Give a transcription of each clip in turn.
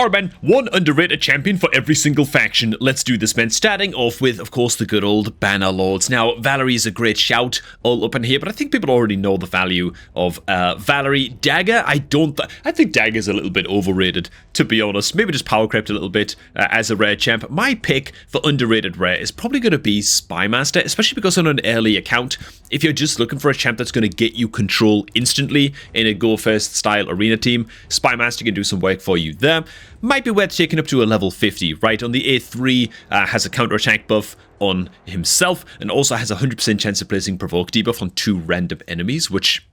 Alright, man, one underrated champion for every single faction. Let's do this, man. Starting off with, of course, the good old Banner Lords. Now, Valerie is a great shout all up in here, but I think people already know the value of Valerie. Dagger, I think Dagger's a little bit overrated, to be honest. Maybe just power crept a little bit as a rare champ. My pick for underrated rare is probably going to be Spymaster, especially because on an early account, if you're just looking for a champ that's going to get you control instantly in a go-first style arena team, Spymaster can do some work for you there. Might be worth taking up to a level 50, right? On the A3, has a counterattack buff on himself, and also has a 100% chance of placing Provoke debuff on 2 random enemies, which,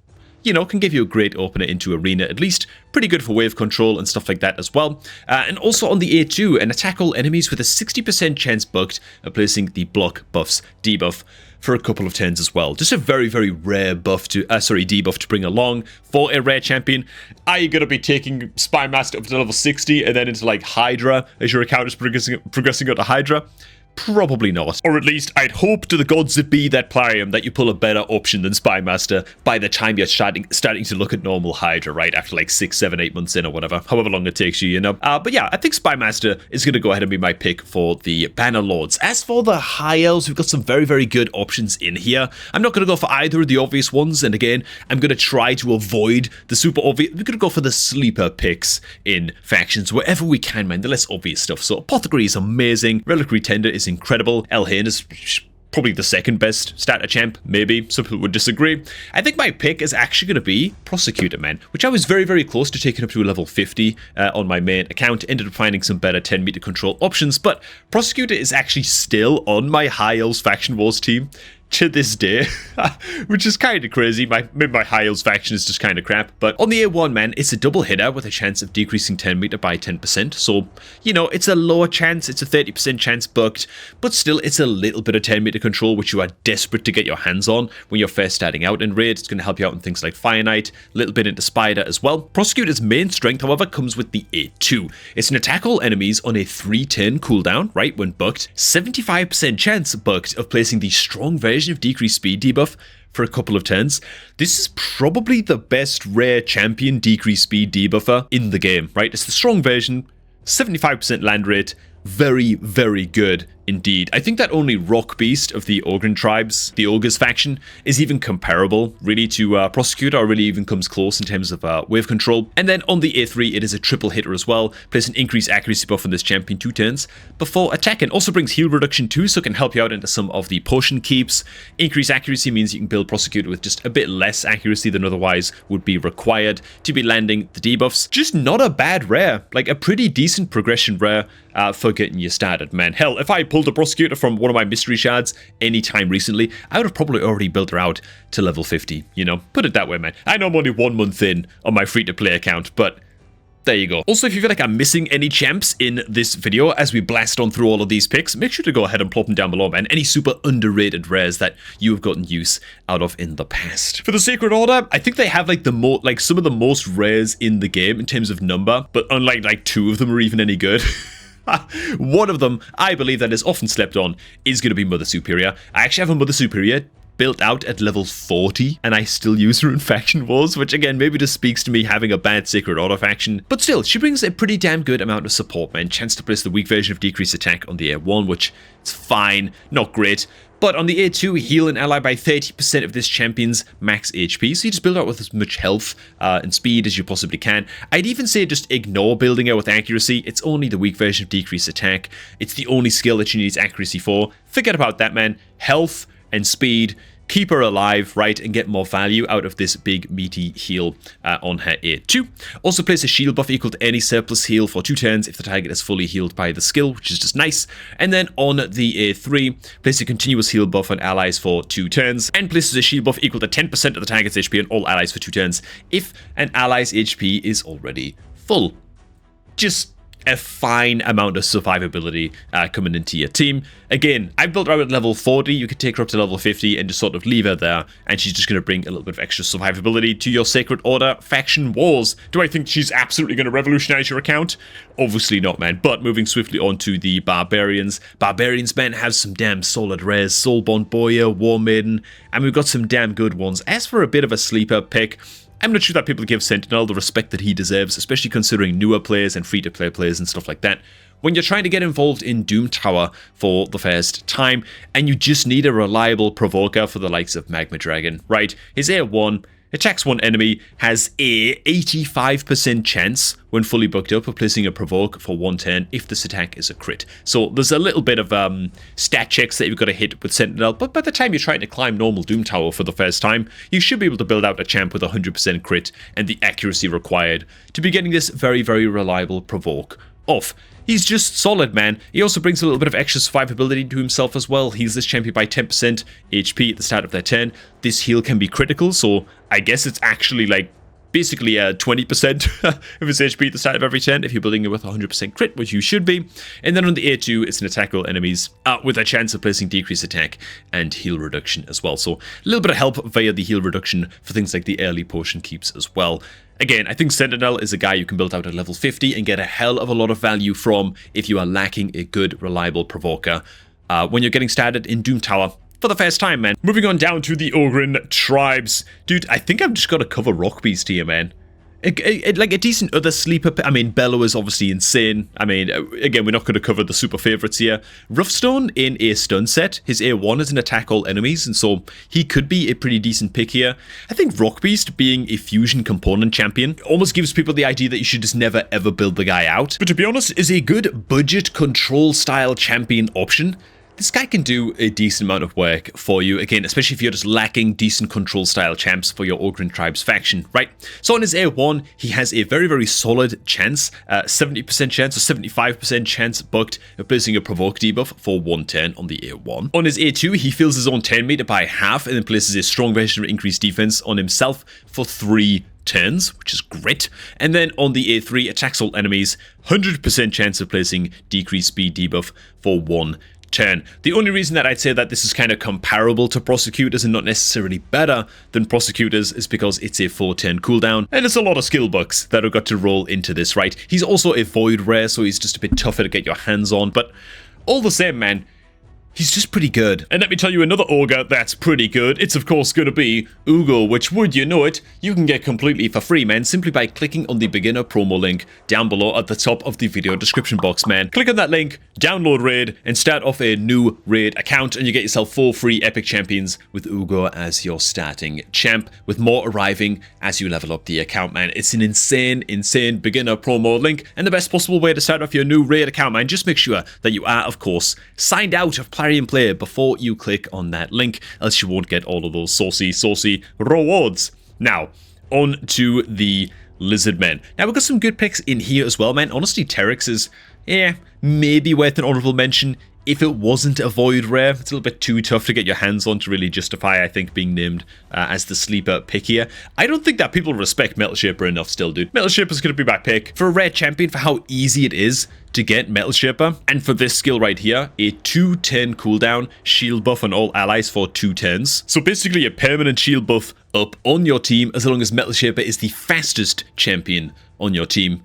you know, can give you a great opener into arena, at least. Pretty good for wave control and stuff like that as well. And also on the A2, an attack all enemies with a 60% chance bugged of placing the block buffs debuff for a couple of turns as well. Just a very, very rare buff to, debuff to bring along for a rare champion. Are you going to be taking Spymaster up to level 60 and then into like Hydra as your account is progressing up to Hydra? Probably not. Or at least I'd hope to the gods that be that Plarium that you pull a better option than Spymaster by the time you're starting to look at normal Hydra, right? After like 6, 7, 8 months in or whatever. However long it takes you, you know. But yeah, I think Spymaster is going to go ahead and be my pick for the Banner Lords. As for the High Elves, we've got some very, very good options in here. I'm not going to go for either of the obvious ones. And again, I'm going to try to avoid the super obvious. We're going to go for the sleeper picks in factions wherever we can, man. The less obvious stuff. So Apothecary is amazing. Reliquary Tender is incredible. Elhain is probably the second best starter champ, maybe. Some people would disagree. I think my pick is actually going to be Prosecutor, man, which I was very, very close to taking up to a level 50 on my main account. Ended up finding some better 10-meter control options, but Prosecutor is actually still on my High Elves Faction Wars team to this day, which is kind of crazy. Maybe my High Elves faction is just kind of crap, but on the A1, man, it's a double hitter with a chance of decreasing 10 meter by 10%, so, you know, it's a lower chance, it's a 30% chance bugged, but still, it's a little bit of 10 meter control, which you are desperate to get your hands on when you're first starting out in Raid. It's going to help you out in things like Fire Knight, a little bit into Spider as well. Prosecutor's main strength, however, comes with the A2. It's an attack all enemies on a 3-turn cooldown, right, when bugged, 75% chance bugged of placing the strong version of decreased speed debuff for a couple of turns. This is probably the best rare champion decreased speed debuffer in the game, right? It's the strong version, 75% land rate, very, very good indeed. I think that only Rock Beast of the Ogren tribes, the Ogres faction, is even comparable, really, to Prosecutor, or really even comes close in terms of wave control. And then on the A3, it is a triple hitter as well. Place an increased accuracy buff on this champion 2 turns before attacking. Also brings heal reduction too, so it can help you out into some of the potion keeps. Increased accuracy means you can build Prosecutor with just a bit less accuracy than otherwise would be required to be landing the debuffs. Just not a bad rare, like a pretty decent progression rare for getting you started, man. Hell, if I pulled a Prosecutor from one of my mystery shards anytime recently, I would have probably already built her out to level 50, you know? Put it that way, man. I know I'm only 1 month in on my free-to-play account, but there you go. Also, if you feel like I'm missing any champs in this video as we blast on through all of these picks, make sure to go ahead and plop them down below, man. Any super underrated rares that you have gotten use out of in the past. For the Sacred Order, I think they have like some of the most rares in the game in terms of number, but unlike like 2 of them are even any good. One of them, I believe, that is often slept on is going to be Mother Superior. I actually have a Mother Superior built out at level 40, and I still use her in Faction Wars, which again, maybe just speaks to me having a bad Sacred Order faction. But still, she brings a pretty damn good amount of support, man. Chance to place the weak version of decreased attack on the A1, which is fine, not great. But on the A2, heal an ally by 30% of this champion's max HP, so you just build out with as much health and speed as you possibly can. I'd even say just ignore building out with accuracy. It's only the weak version of decreased attack. It's the only skill that she needs accuracy for. Forget about that, man. Health and speed, keep her alive, right, and get more value out of this big meaty heal on her A2. Also place a shield buff equal to any surplus heal for 2 turns if the target is fully healed by the skill, which is just nice. And then on the A3, place a continuous heal buff on allies for 2 turns, and places a shield buff equal to 10% of the target's HP on all allies for 2 turns if an ally's HP is already full. Just a fine amount of survivability coming into your team. Again, I built her out at level 40. You could take her up to level 50 and just sort of leave her there, and she's just going to bring a little bit of extra survivability to your Sacred Order Faction Wars. Do I think she's absolutely going to revolutionize your account? Obviously not, man. But moving swiftly on to the Barbarians. Barbarians, man, have some damn solid rares. Soulborn Boya, War Maiden, and we've got some damn good ones. As for a bit of a sleeper pick, I'm not sure that people give Sentinel the respect that he deserves, especially considering newer players and free-to-play players and stuff like that. When you're trying to get involved in Doom Tower for the first time, and you just need a reliable provoker for the likes of Magma Dragon, right? His A1 attacks one enemy, has a 85% chance when fully booked up of placing a provoke for one turn if this attack is a crit. So there's a little bit of stat checks that you've got to hit with Sentinel, but by the time you're trying to climb normal Doom Tower for the first time, you should be able to build out a champ with 100% crit and the accuracy required to be getting this very, very reliable provoke off. He's just solid, man. He also brings a little bit of extra survivability to himself as well. Heals this champion by 10% HP at the start of their turn. This heal can be critical, so I guess it's actually like basically 20% of his HP at the start of every turn if you're building it with 100% crit, which you should be. And then on the A2, it's an attack all enemies with a chance of placing decreased attack and heal reduction as well. So a little bit of help via the heal reduction for things like the early potion keeps as well. Again, I think Sentinel is a guy you can build out at level 50 and get a hell of a lot of value from if you are lacking a good, reliable provoker when you're getting started in Doom Tower for the first time, man. Moving on down to the Ogryn tribes. Dude, I think I've just got to cover Rock Beast here, man. Like a decent other sleeper. I mean, Bellow is obviously insane. I mean, again, we're not going to cover the super favorites here. Roughstone in a stun set. His A1 is an attack all enemies, and so he could be a pretty decent pick here. I think Rock Beast being a fusion component champion almost gives people the idea that you should just never ever build the guy out. But to be honest, is a good budget control style champion option. This guy can do a decent amount of work for you, again, especially if you're just lacking decent control style champs for your Ogryn Tribes faction, right? So on his A1, he has a very, very solid chance, 70% chance or 75% chance booked of placing a provoke debuff for one turn on the A1. On his A2, he fills his own turn meter by half and then places a strong version of increased defense on himself for 3 turns, which is great. And then on the A3, attacks all enemies, 100% chance of placing decreased speed debuff for 1 turn. The only reason that I'd say that this is kind of comparable to Prosecutors and not necessarily better than Prosecutors is because it's a 4-turn cooldown and it's a lot of skill bucks that have got to roll into this, right? He's also a Void Rare, so he's just a bit tougher to get your hands on, but all the same, man, he's just pretty good. And let me tell you another ogre that's pretty good. It's of course going to be Ugo, which, would you know it, you can get completely for free, man, simply by clicking on the beginner promo link down below at the top of the video description box, man. Click on that link, download Raid, and start off a new Raid account, and you get yourself 4 free epic champions with Ugo as your starting champ, with more arriving as you level up the account, man. It's an insane, insane beginner promo link, and the best possible way to start off your new Raid account, man. Just make sure that you are, of course, signed out of Plarium Player before you click on that link, else you won't get all of those saucy rewards. Now, on to the Lizard Men. Now, we've got some good picks in here as well, man. Honestly, Teryx is, maybe worth an honorable mention if it wasn't a Void Rare. It's a little bit too tough to get your hands on to really justify, I think, being named as the sleeper pick here. I don't think that people respect Metal Shaper enough still, dude. Metal Shaper's going to be my pick for a rare champion for how easy it is to get Metal Shaper, and for this skill right here, a 2-turn cooldown, shield buff on all allies for 2 turns. So basically a permanent shield buff up on your team as long as Metal Shaper is the fastest champion on your team.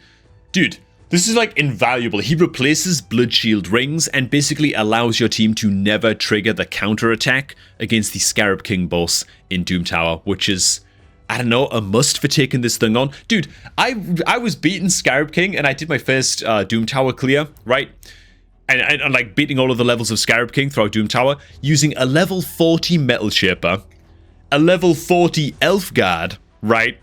Dude, this is like invaluable. He replaces Blood Shield rings and basically allows your team to never trigger the counter attack against the Scarab King boss in Doom Tower, which is, I don't know, a must for taking this thing on. Dude, I was beating Scarab King and I did my first Doom Tower clear, right? And like beating all of the levels of Scarab King throughout Doom Tower using a level 40 Metal Shaper, a level 40 Elf Guard, right?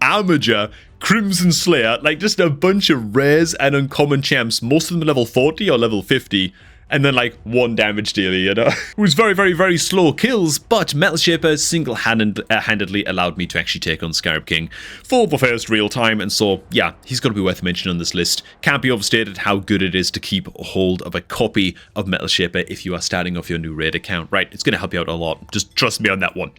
Armager, Crimson Slayer, like just a bunch of rares and uncommon champs, most of them level 40 or level 50. And then like 1 damage dealer, you know? It was very, very, very slow kills, but Metal Shaper single-handedly allowed me to actually take on Scarab King for the first real time, and so, yeah, he's got to be worth mentioning on this list. Can't be overstated how good it is to keep a hold of a copy of Metal Shaper if you are starting off your new raid account, right? It's going to help you out a lot. Just trust me on that one.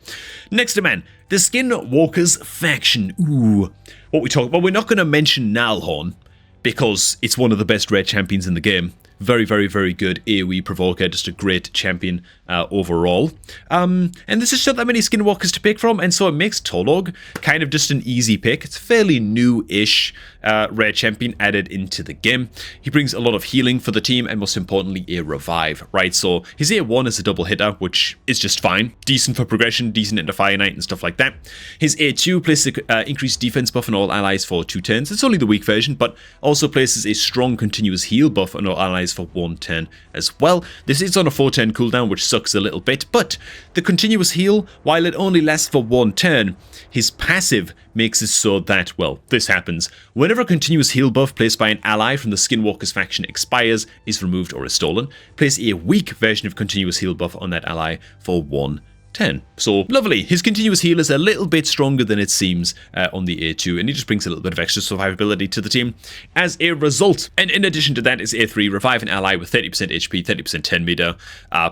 Next to man, the Skinwalkers faction. Ooh. What we talk about, we're not going to mention Nalhorn, because it's one of the best raid champions in the game. Very, very, very good AoE provoker. Just a great champion overall. And there's just not that many skinwalkers to pick from, and so it makes Torlog kind of just an easy pick. It's a fairly new-ish rare champion added into the game. He brings a lot of healing for the team, and most importantly, a revive, right? So his A1 is a double hitter, which is just fine. Decent for progression, decent into Fire Knight and stuff like that. His A2 places increased defense buff on all allies for 2 turns. It's only the weak version, but also places a strong continuous heal buff on all allies for 1 turn as well. This is on a 4-turn cooldown, which sucks a little bit, but the continuous heal, while it only lasts for 1 turn, his passive makes it so that, well, this happens. Whenever a continuous heal buff placed by an ally from the Skinwalker's faction expires, is removed, or is stolen, place a weak version of continuous heal buff on that ally for 1 turn. So lovely. His continuous heal is a little bit stronger than it seems on the A2, and he just brings a little bit of extra survivability to the team as a result. And in addition to that is A3, revive an ally with 30% HP, 30% 10 meter,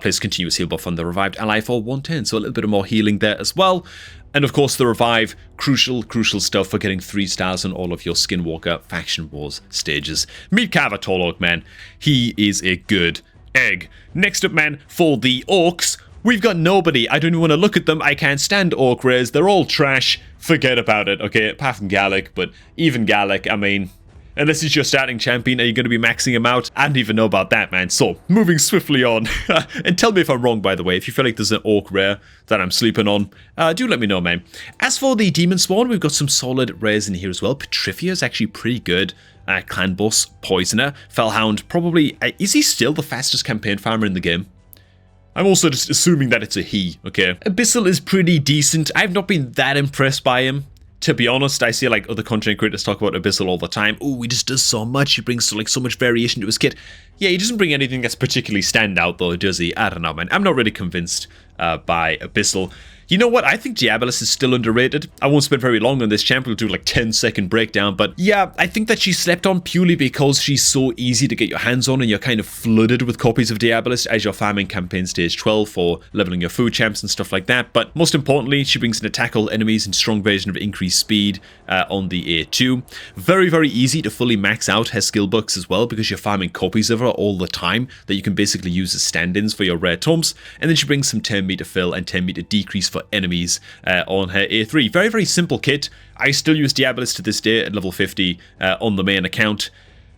place continuous heal buff on the revived ally for 1 turn. So a little bit of more healing there as well. And of course the revive, crucial stuff for getting 3 stars on all of your Skinwalker Faction Wars stages. Meet Carver Torlog, man. He is a good egg. Next up, man, for the Orcs, we've got nobody. I don't even want to look at them. I can't stand Orc rares. They're all trash. Forget about it, okay? Apart from Gallic, but even Gallic, I mean, unless he's your starting champion, are you going to be maxing him out? I don't even know about that, man. So, moving swiftly on. And tell me if I'm wrong, by the way. If you feel like there's an Orc rare that I'm sleeping on, do let me know, man. As for the Demon Spawn, we've got some solid rares in here as well. Petrifia is actually pretty good. Clan Boss, Poisoner, Fellhound, probably... is he still the fastest campaign farmer in the game? I'm also just assuming that it's a he, okay? Abyssal is pretty decent. I've not been that impressed by him. To be honest, I see like other content creators talk about Abyssal all the time. Oh, he just does so much. He brings like so much variation to his kit. Yeah, he doesn't bring anything that's particularly standout though, does he? I don't know, man. I'm not really convinced by Abyssal. You know what? I think Diabolus is still underrated. I won't spend very long on this champ. We'll do like 10-second breakdown. But yeah, I think that she's slept on purely because she's so easy to get your hands on and you're kind of flooded with copies of Diabolus as you're farming campaign stage 12 for leveling your food champs and stuff like that. But most importantly, she brings an attack all enemies and strong version of increased speed on the A2. Very, very easy to fully max out her skill books as well because you're farming copies of her all the time that you can basically use as stand-ins for your rare tomes. And then she brings some 10 meter fill and 10 meter decrease for enemies on her A3. Very, very simple kit. I still use Diabolus to this day at level 50 on the main account.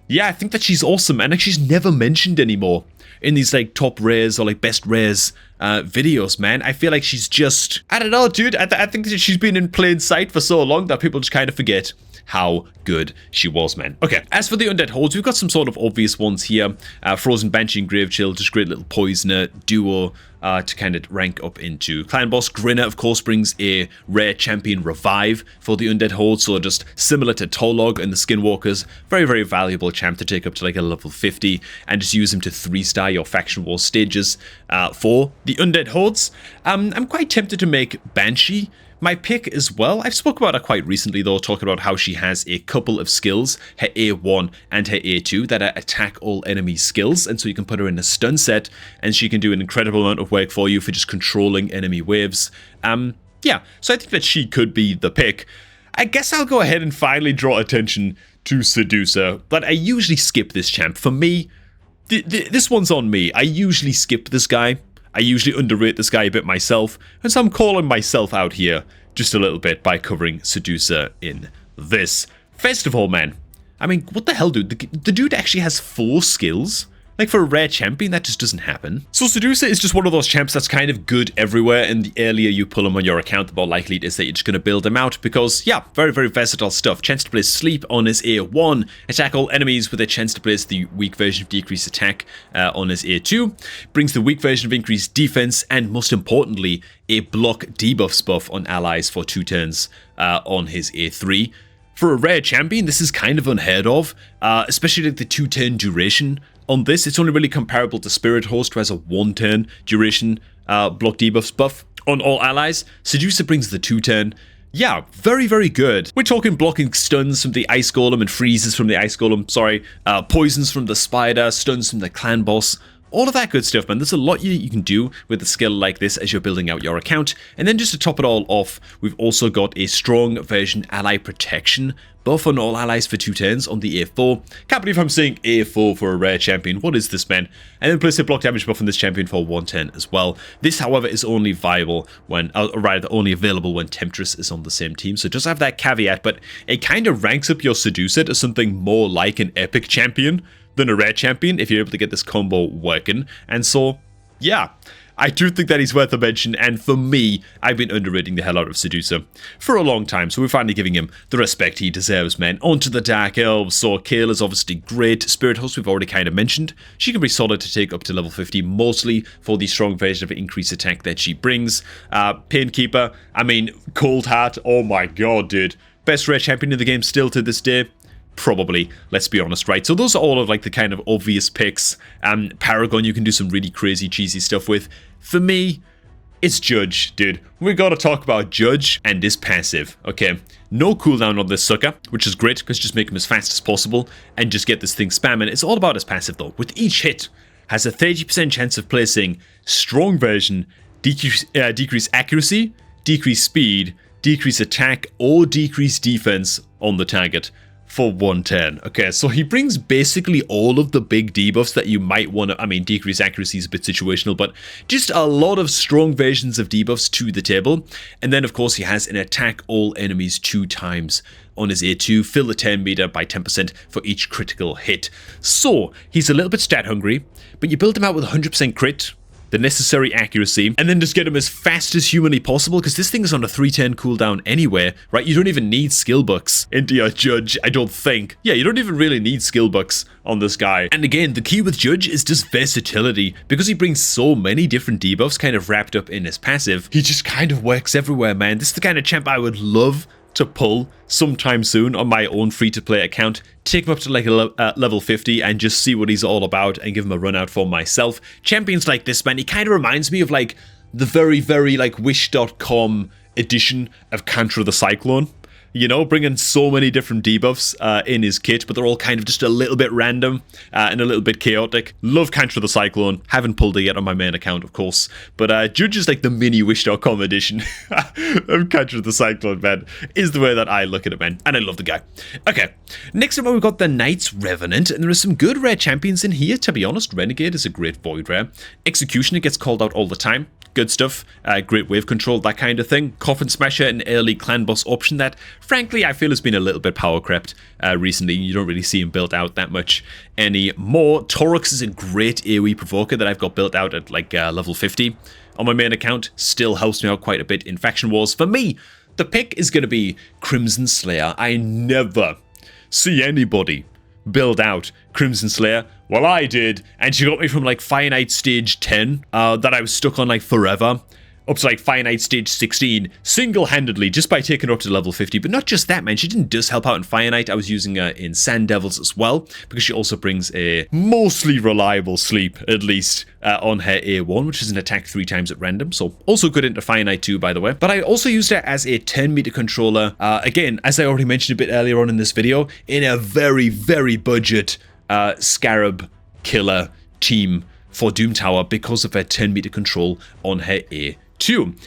Yeah, I think that she's awesome, and like, she's never mentioned anymore in these like top rares or like best rares videos, man. I feel like she's just, I don't know, dude. I think that she's been in plain sight for so long that people just kind of forget how good she was, man. Okay, as for the undead hordes, we've got some sort of obvious ones here. Frozen Banshee and Grave Chill, just great little poisoner duo to kind of rank up into Clan Boss. Grinner, of course, brings a rare champion revive for the undead horde, so just similar to Torlog and the Skinwalkers. Very, very valuable champ to take up to like a level 50 and just use him to 3-star your Faction War stages for the undead hordes. I'm quite tempted to make Banshee my pick as well. I've spoke about her quite recently though, talking about how she has a couple of skills, her A1 and her A2, that are attack all enemy skills, and so you can put her in a stun set and she can do an incredible amount of work for you for just controlling enemy waves. Yeah, so I think that she could be the pick. I guess I'll go ahead and finally draw attention to Seducer, but I usually skip this champ. For me, this one's on me. I usually skip this guy. I usually underrate this guy a bit myself, and so I'm calling myself out here just a little bit by covering Seducer in this. First of all, man, I mean, what the hell, dude? The dude actually has 4 skills. Like, for a rare champion, that just doesn't happen. So Seducer is just one of those champs that's kind of good everywhere, and the earlier you pull him on your account, the more likely it is that you're just going to build him out, because, yeah, very, very versatile stuff. Chance to place Sleep on his A1, attack all enemies with a chance to place the weak version of decreased attack on his A2, brings the weak version of increased defense, and most importantly, a block debuffs buff on allies for 2 turns on his A3. For a rare champion, this is kind of unheard of, especially like the 2-turn duration. On this, it's only really comparable to Spirit Host, who has a 1-turn duration block debuffs buff on all allies. Seducer brings the 2-turn. Yeah, very, very good. We're talking blocking stuns from the Ice Golem and freezes from the Ice Golem, sorry. Poisons from the Spider, stuns from the Clan Boss. all of that good stuff, man. There's a lot you can do with a skill like this as you're building out your account. And then just to top it all off, we've also got a strong version ally protection buff on all allies for 2 turns on the A4. Can't believe I'm saying A4 for a rare champion. What is this, man? And then place a block damage buff on this champion for 1 turn as well. This, however, is only viable when, only available when Temptress is on the same team. So it does have that caveat, but it kind of ranks up your Seducer to something more like an epic champion than a rare champion if you're able to get this combo working. And so, yeah, I do think that he's worth a mention, and for me, I've been underrating the hell out of Seducer for a long time, so we're finally giving him the respect he deserves, man. On to the Dark Elves. So Kale is obviously great. Spirit Host we've already kind of mentioned. She can be solid to take up to level 50, mostly for the strong version of increased attack that she brings. Painkeeper, I mean, Cold Heart, oh my god, dude. Best rare champion in the game still to this day. Probably, let's be honest, right? So those are all of like the kind of obvious picks. Paragon you can do some really crazy cheesy stuff with. For me, it's Judge, dude. We gotta talk about Judge and his passive, okay? No cooldown on this sucker, which is great because just make him as fast as possible and just get this thing spamming. It's all about his passive though. With each hit, has a 30% chance of placing strong version, decrease accuracy, decrease speed, decrease attack, or decrease defense on the target for 1 turn. Okay, so he brings basically all of the big debuffs that you might want to, I mean, decrease accuracy is a bit situational, but just a lot of strong versions of debuffs to the table. And then, of course, he has an attack all enemies 2 times on his A2, fill the 10 meter by 10% for each critical hit. So, he's a little bit stat hungry, but you build him out with 100% crit, the necessary accuracy, and then just get him as fast as humanly possible, because this thing is on a 3-turn cooldown anyway, right? You don't even need skill bucks into your Judge, I don't think. Yeah, you don't even really need skill bucks on this guy. And again, the key with Judge is just versatility, because he brings so many different debuffs kind of wrapped up in his passive. He just kind of works everywhere, man. This is the kind of champ I would love to pull sometime soon on my own free-to-play account, take him up to like a level 50 and just see what he's all about and give him a run out for myself. Champions like this, man, he kind of reminds me of like the very, very like Wish.com edition of Contra the Cyclone. You know, bringing so many different debuffs in his kit, but they're all kind of just a little bit random and a little bit chaotic. Love Contra the Cyclone. Haven't pulled it yet on my main account, of course. But Judge is like the mini Wish.com edition of Contra the Cyclone, man. Is the way that I look at it, man. And I love the guy. Okay, next up we've got the Knights Revenant, and there are some good rare champions in here, to be honest. Renegade is a great void rare. Executioner gets called out all the time. Good stuff, great wave control, that kind of thing. Coffin Smasher, an early clan boss option that, frankly, I feel has been a little bit power crept recently. You don't really see him built out that much anymore. Torux is a great AoE provoker that I've got built out at like level 50 on my main account. Still helps me out quite a bit in Faction Wars. For me, the pick is going to be Crimson Slayer. I never see anybody build out Crimson Slayer. Well, I did, and she got me from like Fire Knight stage 10 that I was stuck on like forever, up to like Fire Knight stage 16 single-handedly just by taking her up to level 50. But not just that, man, she didn't just help out in Fire Knight. I was using her in Sand Devils as well, because she also brings a mostly reliable sleep, at least on her A1, which is an attack 3 times at random. So also good into Fire Knight too, by the way. But I also used her as a 10-meter controller, again, as I already mentioned a bit earlier on in this video, in a very, very budget Scarab killer team for Doom Tower because of her 10-meter control on her A2.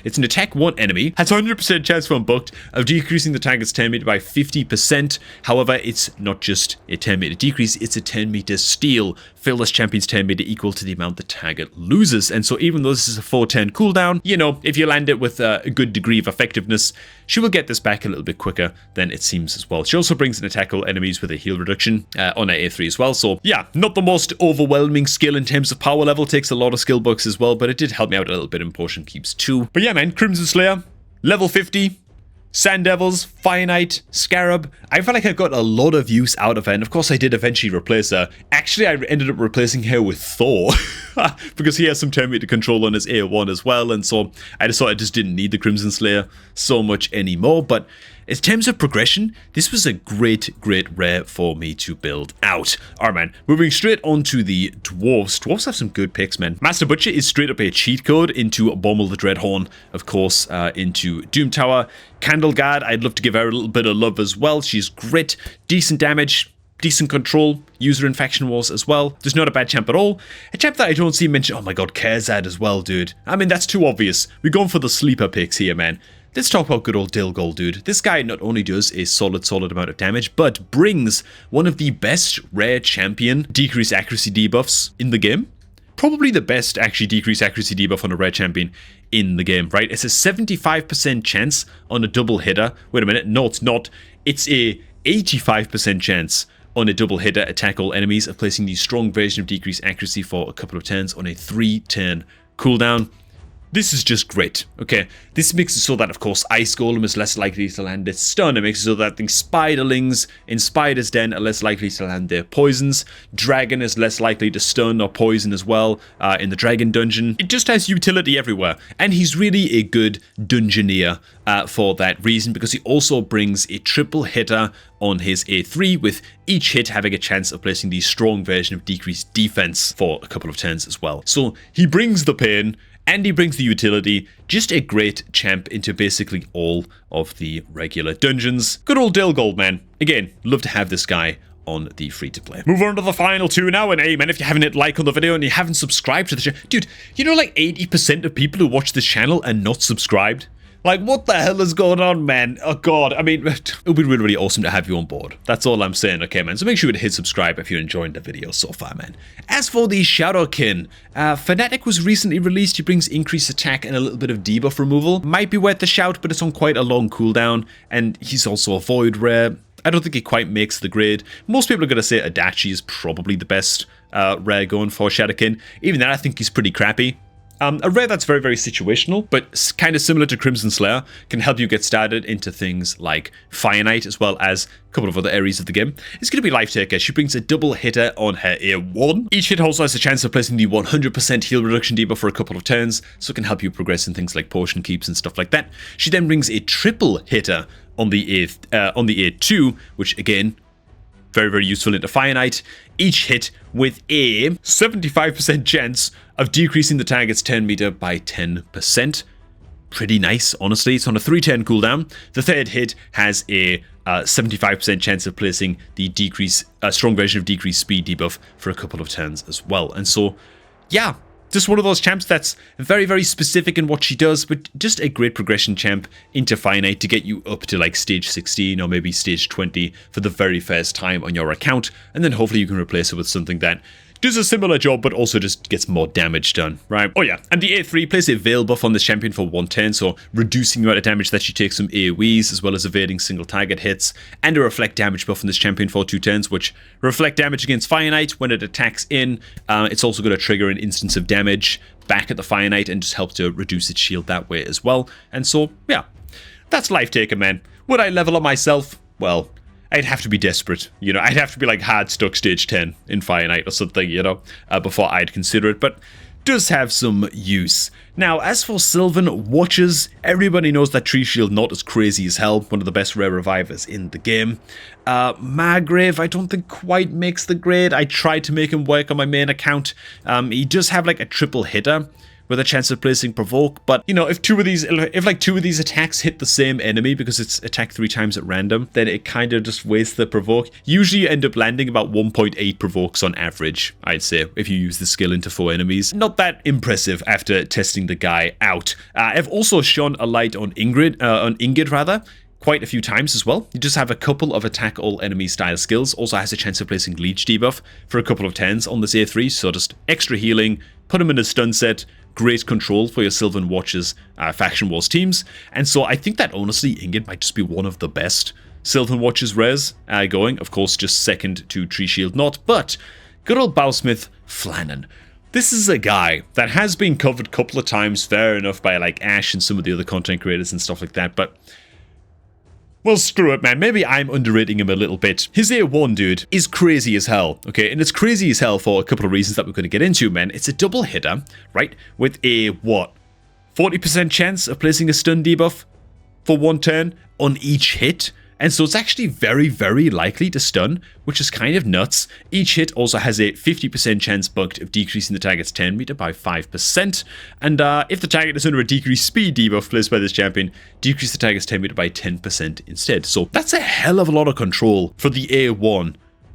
It's an attack 1 enemy, has 100% chance when booked of decreasing the target's 10 meter by 50%. However, it's not just a 10 meter decrease, it's a 10 meter steal. Fill this champion's 10 meter equal to the amount the target loses. And so even though this is a 4-turn cooldown, you know, if you land it with a good degree of effectiveness, she will get this back a little bit quicker than it seems as well. She also brings an attack all enemies with a heal reduction on her A3 as well. So yeah, not the most overwhelming skill in terms of power level, takes a lot of skill bucks as well, but it did help me out a little bit in Potion Keeps too. But yeah, man, Crimson Slayer, level 50, Sand Devils, Fire Knight, Scarab. I feel like I got a lot of use out of her, and of course I did eventually replace her. Actually, I ended up replacing her with Thor, because he has some 10-meter control on his A1 as well, and so I just thought I just didn't need the Crimson Slayer so much anymore. But in terms of progression, this was a great rare for me to build out. Alright, man, moving straight on to the Dwarves. Dwarves have some good picks, man. Master Butcher is straight up a cheat code into Bommel the Dreadhorn, of course, into Doom Tower. Candle Guard, I'd love to give her a little bit of love as well. She's grit, decent damage, decent control, user in Faction Wars as well. Just not a bad champ at all. A champ that I don't see mentioned. Oh my god, Kerzad as well, dude. I mean, that's too obvious. We're going for the sleeper picks here, man. Let's talk about good old Dilgol, dude. This guy not only does a solid amount of damage, but brings one of the best rare champion decrease accuracy debuffs in the game. Probably the best, actually, decrease accuracy debuff on a rare champion in the game, right? It's a 75% chance on a double hitter. Wait a minute. No, it's not. It's a 85% chance on a double hitter attack all enemies of placing the strong version of decrease accuracy for a couple of turns on a 3-turn cooldown. This is just great, okay? This makes it so that, of course, Ice Golem is less likely to land its stun. It makes it so that the Spiderlings in Spider's Den are less likely to land their poisons. Dragon is less likely to stun or poison as well in the Dragon Dungeon. It just has utility everywhere. And he's really a good Dungeoneer for that reason, because he also brings a triple hitter on his A3, with each hit having a chance of placing the strong version of decreased defense for a couple of turns as well. So he brings the pain, and he brings the utility. Just a great champ into basically all of the regular dungeons. Good old Dilgold, man. Again, love to have this guy on the free-to-play. Move on to the final two now, and hey, man, if you haven't hit like on the video and you haven't subscribed to the channel, dude, you know like 80% of people who watch this channel are not subscribed? Like, what the hell is going on, man? Oh, God. I mean, it would be really, really awesome to have you on board. That's all I'm saying, okay, man? So make sure to hit subscribe if you're enjoying the video so far, man. As for the Shadowkin, Fnatic was recently released. He brings increased attack and a little bit of debuff removal. Might be worth the shout, but it's on quite a long cooldown, and he's also a Void rare. I don't think he quite makes the grade. Most people are going to say Adachi is probably the best rare going for Shadowkin. Even then, I think he's pretty crappy. A rare that's very, very situational, but kind of similar to Crimson Slayer, can help you get started into things like Fire Knight, as well as a couple of other areas of the game. It's going to be Life Taker. She brings a double hitter on her A1. Each hit also has a chance of placing the 100% heal reduction debuff for a couple of turns, so it can help you progress in things like potion keeps and stuff like that. She then brings a triple hitter on the A2, which again, very, very useful into Fire Knight. Each hit with a 75% chance of decreasing the target's turn meter by 10%. Pretty nice, honestly. It's on a 3-turn cooldown. The third hit has a 75% chance of placing the strong version of decreased speed debuff for a couple of turns as well. And so, yeah, just one of those champs that's very, very specific in what she does, but just a great progression champ into Fire Knight to get you up to like stage 16 or maybe stage 20 for the very first time on your account, and then hopefully you can replace it with something that does a similar job, but also just gets more damage done, right? Oh yeah, and the A3 plays a Veil buff on this champion for 1 turn, so reducing the amount of damage that she takes from AoEs, as well as evading single target hits, and a Reflect damage buff on this champion for 2 turns, which reflect damage against Fire Knight when it attacks in. It's also going to trigger an instance of damage back at the Fire Knight and just help to reduce its shield that way as well. And so, yeah, that's Life Taker, man. Would I level up myself? Well, I'd have to be desperate, you know, I'd have to be like hard stuck stage 10 in Fire Knight or something, you know, before I'd consider it, but does have some use. Now, as for Sylvan Watchers, everybody knows that Tree Shield not as crazy as hell, one of the best rare revivers in the game. Margrave, I don't think quite makes the grade. I tried to make him work on my main account. He does have like a triple hitter with a chance of placing Provoke, but you know, if like two of these attacks hit the same enemy because it's attacked 3 times at random, then it kind of just wastes the Provoke. Usually you end up landing about 1.8 Provokes on average, I'd say, if you use the skill into 4 enemies. Not that impressive after testing the guy out. I've also shone a light on Ingrid rather, quite a few times as well. You just have a couple of attack all enemy style skills. Also has a chance of placing Leech debuff for a couple of turns on this A3, so just extra healing, put him in a stun set. Great control for your Sylvan Watchers Faction Wars teams. And so I think that honestly, Ingrid might just be one of the best Sylvan Watchers rares going. Of course, just second to Tree Shield not. But good old Bowsmith Flannan. This is a guy that has been covered a couple of times, fair enough, by like Ash and some of the other content creators and stuff like that. But well, screw it, man. Maybe I'm underrating him a little bit. His A1, dude, is crazy as hell, okay? And it's crazy as hell for a couple of reasons that we're going to get into, man. It's a double hitter, right? With a, what, 40% chance of placing a stun debuff for 1 turn on each hit. And so it's actually very, very likely to stun, which is kind of nuts. Each hit also has a 50% chance bugged of decreasing the target's turn meter by 5%. And if the target is under a decreased speed debuff placed by this champion, decrease the target's turn meter by 10% instead. So that's a hell of a lot of control for the A1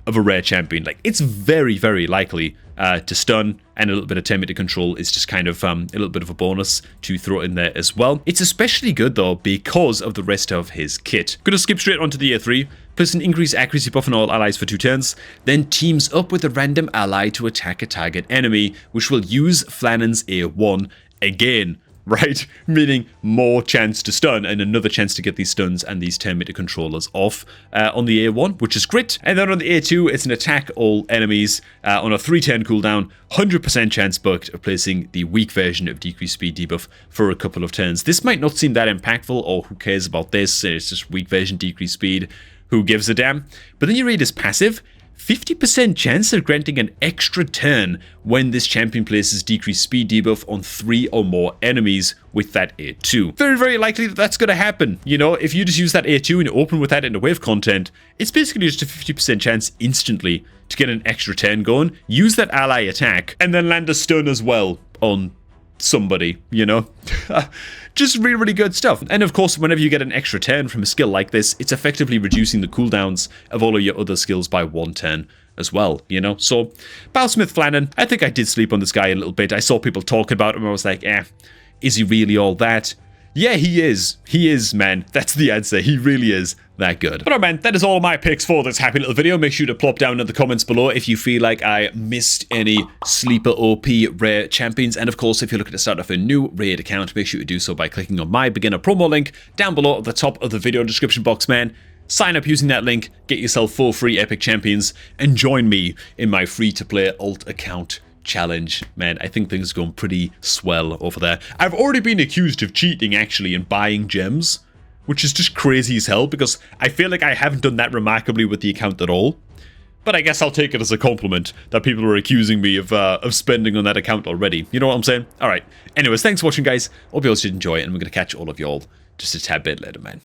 of a rare champion. Like, it's very, very likely to stun, and a little bit of 10-meter control is just kind of a little bit of a bonus to throw in there as well. It's especially good, though, because of the rest of his kit. Gonna skip straight onto the A3, plus an increased accuracy buff on all allies for 2 turns, then teams up with a random ally to attack a target enemy, which will use Flannan's A1 again. Right? Meaning more chance to stun and another chance to get these stuns and these 10-meter controllers off on the A1, which is great. And then on the A2, it's an attack all enemies on a 3-turn cooldown, 100% chance bugged of placing the weak version of decreased speed debuff for a couple of turns. This might not seem that impactful, or who cares about this, it's just weak version decreased speed, who gives a damn? But then you read his passive, 50% chance of granting an extra turn when this champion places decreased speed debuff on 3 or more enemies with that A2. Very, very likely that that's going to happen. You know, if you just use that A2 and open with that into wave content, it's basically just a 50% chance instantly to get an extra turn going, use that ally attack, and then land a stun as well on somebody, you know? Just really, really good stuff. And of course, whenever you get an extra turn from a skill like this, it's effectively reducing the cooldowns of all of your other skills by 1 turn as well, you know? So, Balsmith Flannan, I think I did sleep on this guy a little bit. I saw people talking about him, I was like, is he really all that? Yeah, he is. He is, man. That's the answer. He really is that good. But man, that is all my picks for this happy little video. Make sure to plop down in the comments below if you feel like I missed any sleeper OP rare champions. And of course, if you're looking to start off a new raid account, make sure to do so by clicking on my beginner promo link down below at the top of the video description box, man. Sign up using that link, get yourself 4 free epic champions, and join me in my free-to-play alt account challenge. Man, I think things are going pretty swell over there. I've already been accused of cheating, actually, and buying gems, which is just crazy as hell, because I feel like I haven't done that remarkably with the account at all. But I guess I'll take it as a compliment that people are accusing me of spending on that account already. You know what I'm saying? Alright. Anyways, thanks for watching, guys. Hope you all did enjoy it, and we're going to catch all of y'all just a tad bit later, man.